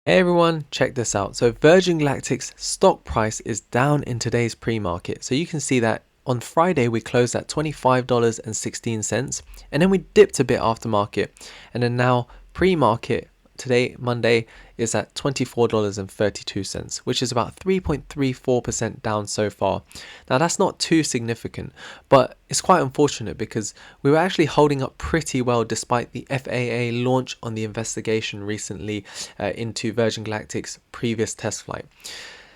Hey everyone, check this out. So Virgin Galactic's stock price is down in today's pre-market. So you can see that on Friday we closed at $25.16 and then we dipped a bit after market. And then now pre-market today, Monday, is at $24.32, which is about 3.34% down so far. Now that's not too significant, but it's quite unfortunate because we were actually holding up pretty well despite the FAA launch on the investigation recently into Virgin Galactic's previous test flight.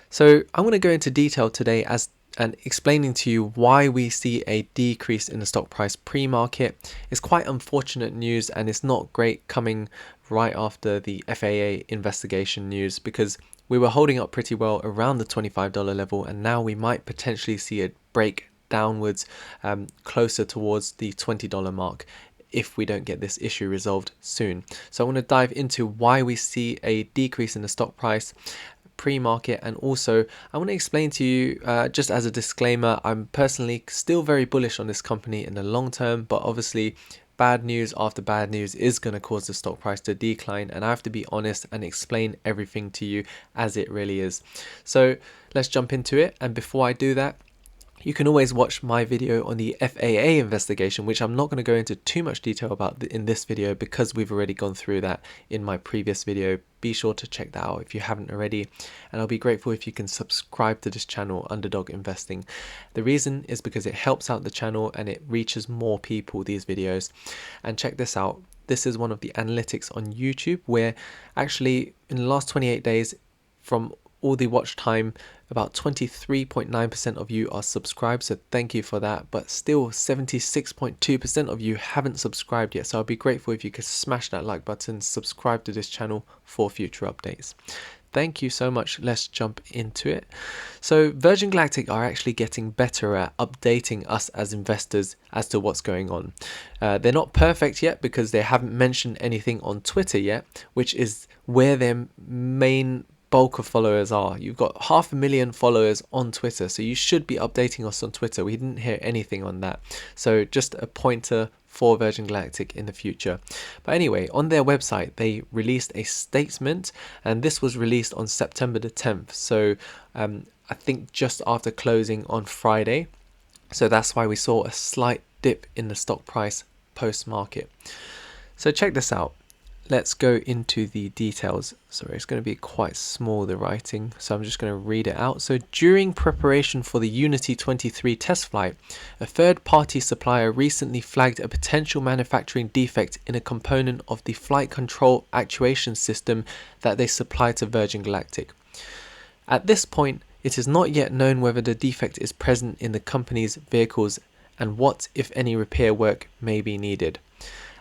So I'm going to go into detail today and explaining to you why we see a decrease in the stock price pre-market. It's quite unfortunate news and it's not great coming right after the FAA investigation news because we were holding up pretty well around the $25 level and now we might potentially see a break downwards closer towards the $20 mark if we don't get this issue resolved soon. So I want to dive into why we see a decrease in the stock price pre-market, and also I want to explain to you just as a disclaimer, I'm personally still very bullish on this company in the long term, but obviously bad news after bad news is going to cause the stock price to decline, and I have to be honest and explain everything to you as it really is. So let's jump into it, and before I do that, you can always watch my video on the FAA investigation, which I'm not going to go into too much detail about in this video because we've already gone through that in my previous video. Be sure to check that out if you haven't already, and I'll be grateful if you can subscribe to this channel, Underdog Investing. The reason is because it helps out the channel and it reaches more people, these videos. And check this out, this is one of the analytics on YouTube where actually in the last 28 days from all the watch time, about 23.9% of you are subscribed, so thank you for that, but still 76.2% of you haven't subscribed yet, so I'd be grateful if you could smash that like button, subscribe to this channel for future updates. Thank you so much. Let's jump into it. So Virgin Galactic are actually getting better at updating us as investors as to what's going on. They're not perfect yet because they haven't mentioned anything on Twitter yet, which is where their main bulk of followers are. You've got 500,000 followers on Twitter, so you should be updating us on Twitter. We didn't hear anything on that, so just a pointer for Virgin Galactic in the future. But anyway, on their website they released a statement, and this was released on September the 10th, so I think just after closing on Friday, so that's why we saw a slight dip in the stock price post-market. So check this out. Let's go into the details. Sorry, it's going to be quite small, the writing, so I'm just going to read it out. So during preparation for the Unity 23 test flight, a third-party supplier recently flagged a potential manufacturing defect in a component of the flight control actuation system that they supply to Virgin Galactic. At this point, it is not yet known whether the defect is present in the company's vehicles and what, if any, repair work may be needed.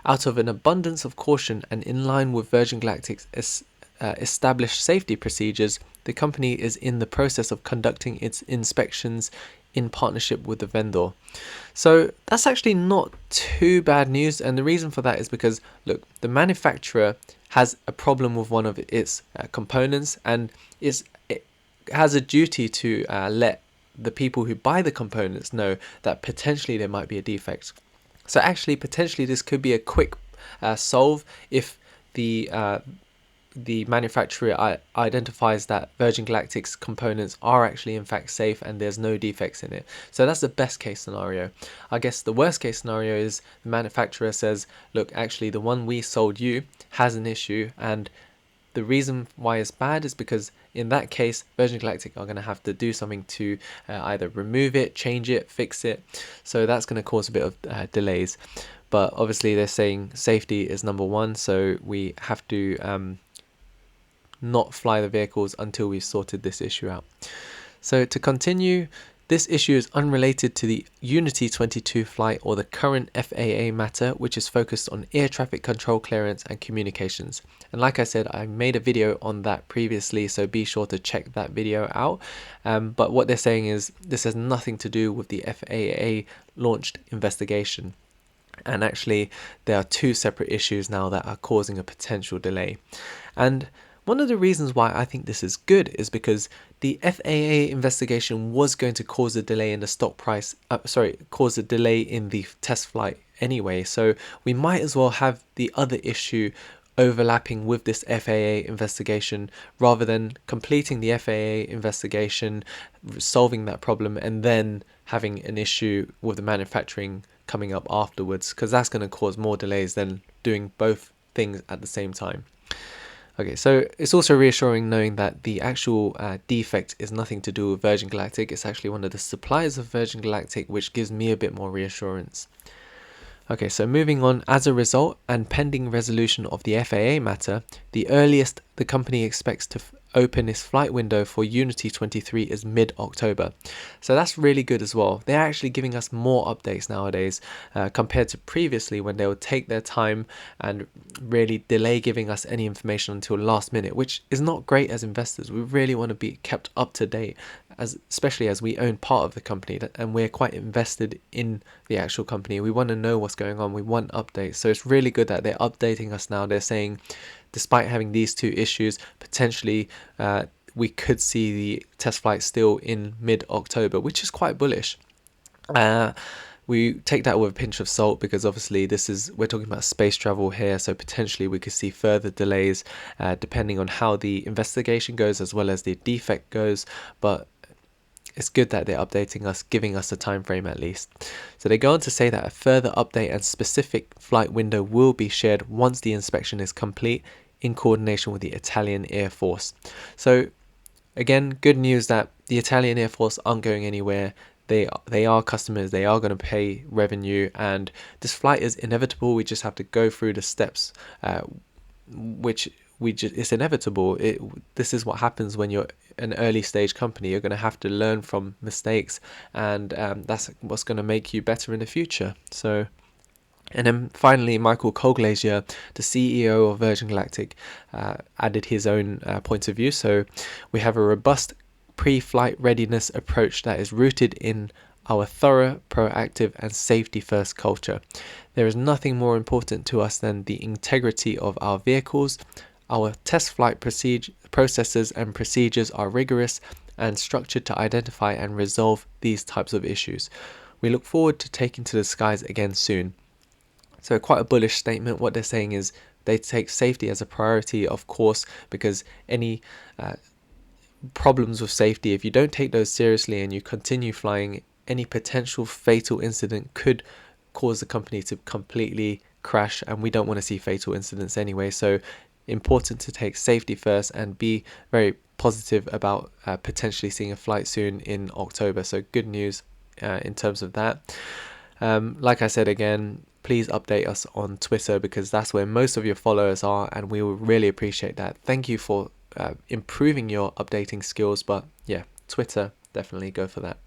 Out of an abundance of caution and in line with Virgin Galactic's established safety procedures, the company is in the process of conducting its inspections in partnership with the vendor. So that's actually not too bad news, and the reason for that is because, look, the manufacturer has a problem with one of its components, and it has a duty to let the people who buy the components know that potentially there might be a defect. So actually, potentially, this could be a quick solve if the manufacturer identifies that Virgin Galactic's components are actually in fact safe and there's no defects in it. So that's the best case scenario. I guess the worst case scenario is the manufacturer says, look, actually the one we sold you has an issue, and the reason why it's bad is because in that case Virgin Galactic are going to have to do something to either remove it, change it, fix it. So that's going to cause a bit of delays. But obviously they're saying safety is number one, so we have to not fly the vehicles until we've sorted this issue out. So to continue, this issue is unrelated to the Unity 22 flight or the current FAA matter, which is focused on air traffic control clearance and communications. And like I said, I made a video on that previously, so be sure to check that video out. But what they're saying is this has nothing to do with the FAA launched investigation. And actually, there are two separate issues now that are causing a potential delay. And one of the reasons why I think this is good is because the FAA investigation was going to cause a delay in the stock price, cause a delay in the test flight anyway. So we might as well have the other issue overlapping with this FAA investigation, rather than completing the FAA investigation, solving that problem, and then having an issue with the manufacturing coming up afterwards, because that's going to cause more delays than doing both things at the same time. Okay, so it's also reassuring knowing that the actual defect is nothing to do with Virgin Galactic. It's actually one of the suppliers of Virgin Galactic, which gives me a bit more reassurance. Okay, so moving on, as a result and pending resolution of the FAA matter, the earliest the company expects to open its flight window for Unity 23 is mid-October. So that's really good as well. They're actually giving us more updates nowadays compared to previously, when they would take their time and really delay giving us any information until last minute, which is not great as investors. We really want to be kept up to date, especially as we own part of the company and we're quite invested in the actual company. We want to know what's going on. We want updates. So it's really good that they're updating us now. They're saying, despite having these two issues, potentially we could see the test flight still in mid-October, which is quite bullish. We take that with a pinch of salt, because obviously we're talking about space travel here, so potentially we could see further delays depending on how the investigation goes as well as the defect goes. But it's good that they're updating us, giving us a time frame at least. So they go on to say that a further update and specific flight window will be shared once the inspection is complete, in coordination with the Italian Air Force. So again, good news that the Italian Air Force aren't going anywhere. They are customers. They are going to pay revenue, and this flight is inevitable. We just have to go through the steps, it's inevitable. This is what happens when you're an early stage company. You're going to have to learn from mistakes, and that's what's going to make you better in the future. So, and then finally, Michael Colglazier, the CEO of Virgin Galactic, added his own point of view. So we have a robust pre-flight readiness approach that is rooted in our thorough, proactive and safety-first culture. There is nothing more important to us than the integrity of our vehicles. Our test flight processes and procedures are rigorous and structured to identify and resolve these types of issues. We look forward to taking to the skies again soon. So quite a bullish statement. What they're saying is they take safety as a priority, of course, because any problems with safety, if you don't take those seriously and you continue flying, any potential fatal incident could cause the company to completely crash, and we don't want to see fatal incidents anyway. So important to take safety first and be very positive about potentially seeing a flight soon in October. So good news in terms of that. Like I said again, please update us on Twitter, because that's where most of your followers are, and we will really appreciate that. Thank you for improving your updating skills, but yeah, Twitter, definitely go for that.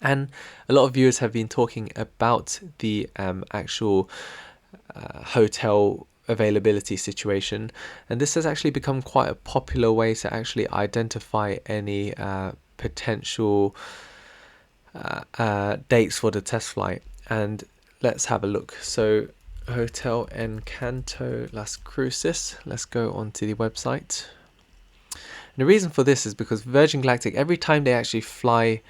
And a lot of viewers have been talking about the actual hotel availability situation, and this has actually become quite a popular way to actually identify any potential dates for the test flight. And let's have a look. So Hotel Encanto Las Cruces, let's go onto the website. And the reason for this is because Virgin Galactic, every time they actually fly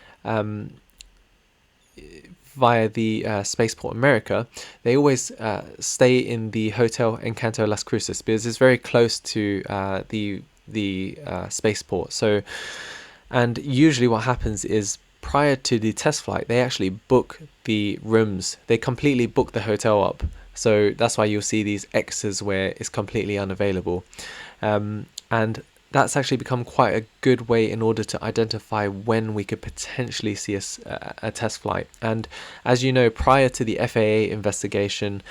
via the Spaceport America, they always stay in the Hotel Encanto Las Cruces, because it's very close to the spaceport. So, and usually what happens is, prior to the test flight, they actually book the rooms. They completely book the hotel up. So that's why you'll see these X's where it's completely unavailable. And that's actually become quite a good way in order to identify when we could potentially see a test flight. And as you know, prior to the FAA investigation,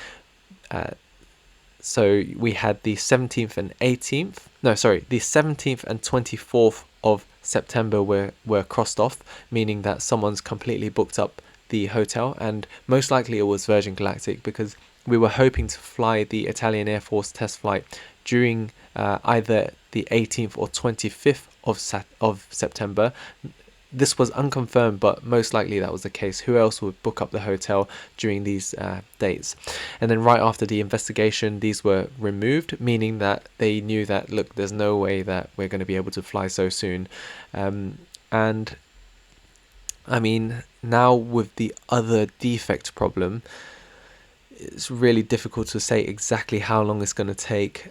so we had the 17th and 18th, no, sorry, the 17th and 24th of September were crossed off, meaning that someone's completely booked up the hotel, and most likely it was Virgin Galactic, because we were hoping to fly the Italian Air Force test flight during either the 18th or 25th of September. This was unconfirmed, but most likely that was the case. Who else would book up the hotel during these dates? And then right after the investigation, these were removed, meaning that they knew that, look, there's no way that we're going to be able to fly so soon. And I mean, now with the other defect problem, it's really difficult to say exactly how long it's going to take.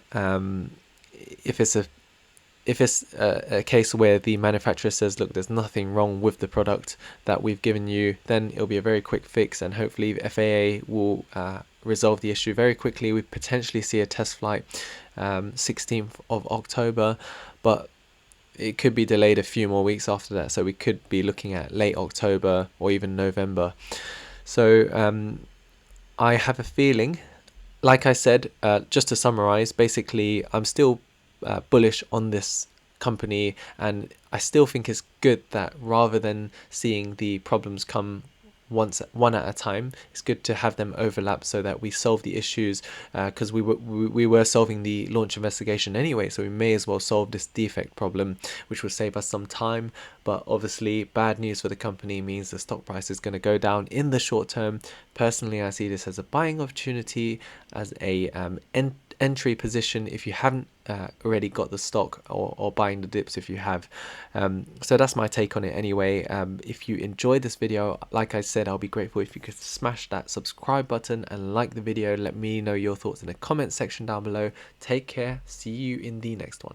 If it's a a case where the manufacturer says, look, there's nothing wrong with the product that we've given you, then it'll be a very quick fix, and hopefully the FAA will resolve the issue very quickly. We potentially see a test flight 16th of October, but it could be delayed a few more weeks after that, so we could be looking at late October or even November. So I have a feeling, like I said, just to summarize, basically I'm still bullish on this company, and I still think it's good that rather than seeing the problems come one at a time, it's good to have them overlap so that we solve the issues, because we were solving the launch investigation anyway, so we may as well solve this defect problem, which will save us some time. But obviously bad news for the company means the stock price is going to go down in the short term. Personally, I see this as a buying opportunity, as a entry position if you haven't already got the stock, or buying the dips if you have. So that's my take on it anyway. If you enjoyed this video, like I said, I'll be grateful if you could smash that subscribe button and like the video. Let me know your thoughts in the comment section down below. Take care. See you in the next one.